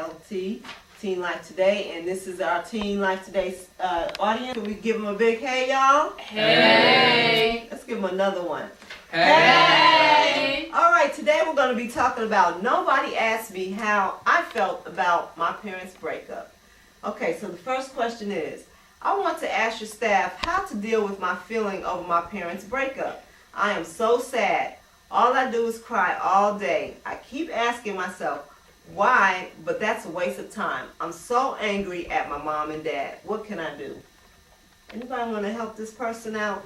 TLT, Teen Life Today, and this is our Teen Life Today audience. Can we give them a big hey, y'all? Hey! Let's give them another one. Hey! All right, today we're going to be talking about nobody asked me how I felt about my parents' breakup. Okay, so the first question is, I want to ask your staff how to deal with my feeling over my parents' breakup. I am so sad. All I do is cry all day. I keep asking myself, why? But that's a waste of time. I'm so angry at my mom and dad. What can I do? Anybody want to help this person out?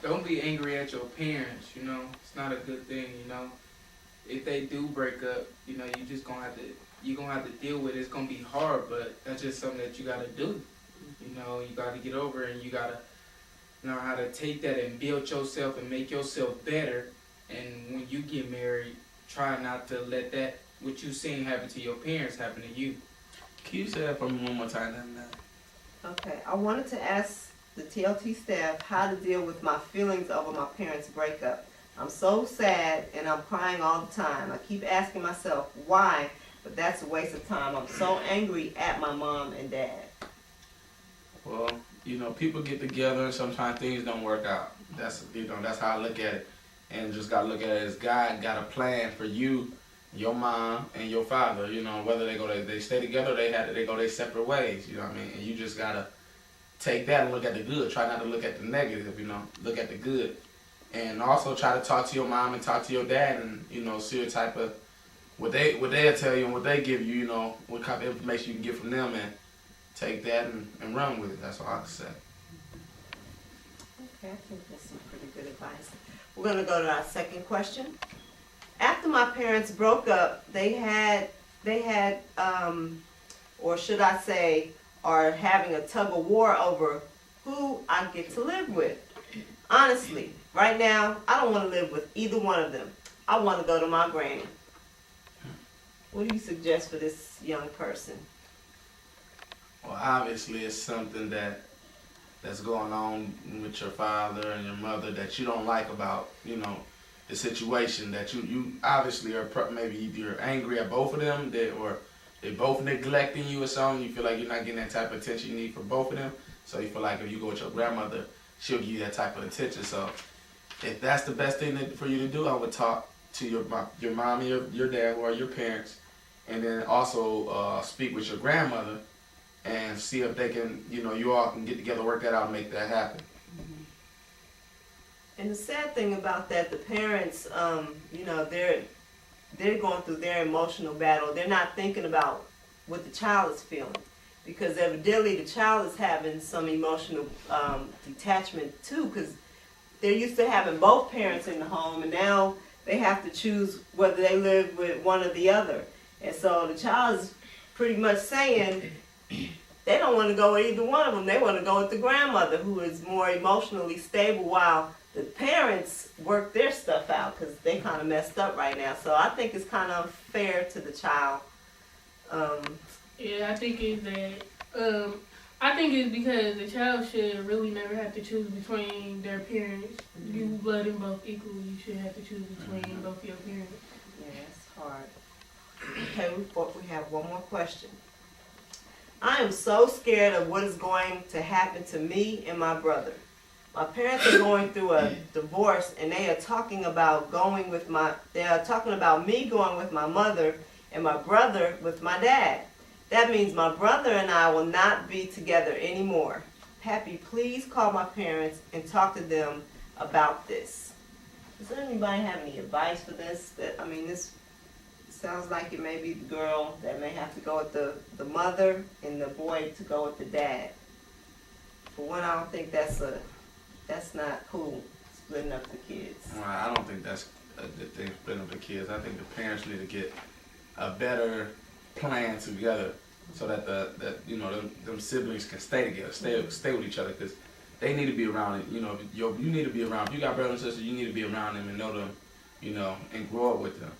Don't be angry at your parents, It's not a good thing, If they do break up, you're gonna have to deal with it. It's gonna be hard, but that's just something that you gotta do. You gotta get over it, and you gotta learn how to take that and build yourself and make yourself better. And when you get married, try not to let that what you seen happen to your parents happen to you. Can you say that for me one more time? Okay, I wanted to ask the TLT staff how to deal with my feelings over my parents' breakup. I'm so sad and I'm crying all the time. I keep asking myself why, but that's a waste of time. I'm so angry at my mom and dad. Well, people get together and sometimes things don't work out. That's how I look at it. And just gotta look at it as God got a plan for you, your mom, and your father. Whether they stay together, they go their separate ways. You know what I mean? And you just gotta take that and look at the good. Try not to look at the negative. Look at the good. And also try to talk to your mom and talk to your dad, and see what type of what they'll tell you and what they give you. What kind of information you can get from them, and take that and run with it. That's all I can say. Okay, I think that's some pretty good advice. We're going to go to our second question. After my parents broke up, they had, or should I say, are having a tug of war over who I get to live with. Honestly, right now, I don't want to live with either one of them. I want to go to my granny. What do you suggest for this young person? Well, obviously, it's something that's going on with your father and your mother that you don't like about, the situation. That you obviously are maybe you're angry at both of them, or they both neglecting you or something. You feel like you're not getting that type of attention you need from both of them. So you feel like if you go with your grandmother, she'll give you that type of attention. So if that's the best thing for you to do, I would talk to your mom and your dad, or your parents, and then also speak with your grandmother and see if they can, you all can get together, work that out, and make that happen. Mm-hmm. And the sad thing about that, the parents, they're going through their emotional battle. They're not thinking about what the child is feeling, because evidently the child is having some emotional detachment too, because they're used to having both parents in the home, and now they have to choose whether they live with one or the other. And so the child is pretty much saying they don't want to go with either one of them. They want to go with the grandmother, who is more emotionally stable, while the parents work their stuff out because they kind of messed up right now. So I think it's kind of fair to the child. Yeah, I think it's that. I think it's because the child should really never have to choose between their parents. Mm-hmm. You love them both equally. You should have to choose between both your parents. Yeah, it's hard. Okay, we have one more question. I am so scared of what is going to happen to me and my brother. My parents are going through a divorce, and they are talking about me going with my mother and my brother with my dad. That means my brother and I will not be together anymore. Pappy, please call my parents and talk to them about this. Does anybody have any advice for this? This sounds like it may be the girl that may have to go with the mother, and the boy to go with the dad. For one, I don't think that's not cool, splitting up the kids. Well, I don't think that's a good thing, splitting up the kids. I think the parents need to get a better plan together, so that them siblings can stay together, stay with each other, because they need to be around it. You need to be around. If you got brothers and sisters, you need to be around them and know them, and grow up with them.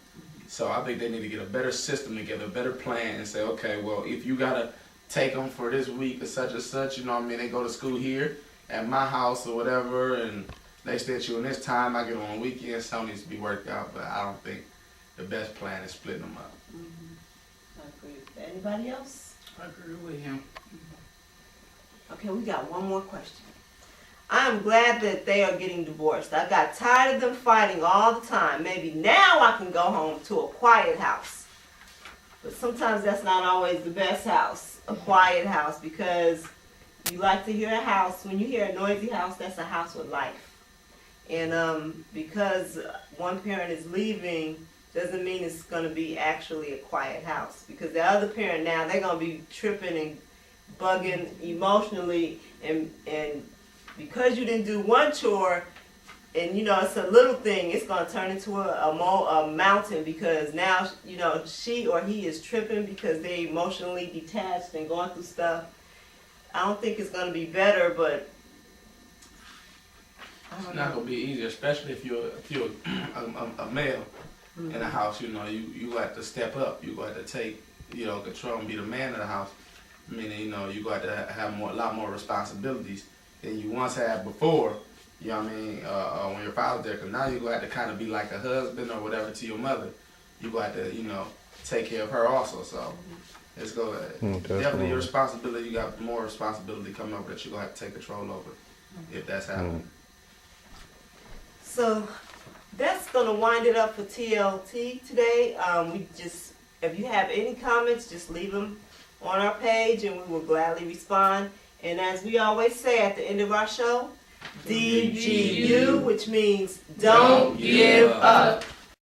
So I think they need to get a better system together, a better plan, and say, okay, well, if you gotta take them for this week or such and such, they go to school here at my house or whatever, and they stay at you in this time. I get them on weekends. Something needs to be worked out, but I don't think the best plan is splitting them up. Mm-hmm. I agree with that. Anybody else? I agree with him. Okay, we got one more question. I am glad that they are getting divorced. I got tired of them fighting all the time. Maybe now I can go home to a quiet house. But sometimes that's not always the best house, a quiet house, because you like to hear a house. When you hear a noisy house, that's a house with life. And because one parent is leaving, doesn't mean it's going to be actually a quiet house. Because the other parent now, they're going to be tripping and bugging emotionally, and because you didn't do one chore, and you know it's a little thing, it's going to turn into a mountain, because now you know she or he is tripping because they're emotionally detached and going through stuff. I don't think it's going to be better, but It's not gonna be easy, especially if you're a male in a house. You know, you got to step up. You got to take control and be the man of the house. Meaning, you got to have a lot more responsibilities than you once had before. You know what I mean? When your father's there, because now you got to kind of be like a husband or whatever to your mother. You got to take care of her also. So it's definitely your responsibility. You got more responsibility coming over that you gonna have to take control over if that's happening. So that's going to wind it up for TLT today. If you have any comments, just leave them on our page and we will gladly respond. And as we always say at the end of our show, DGU, which means don't give up.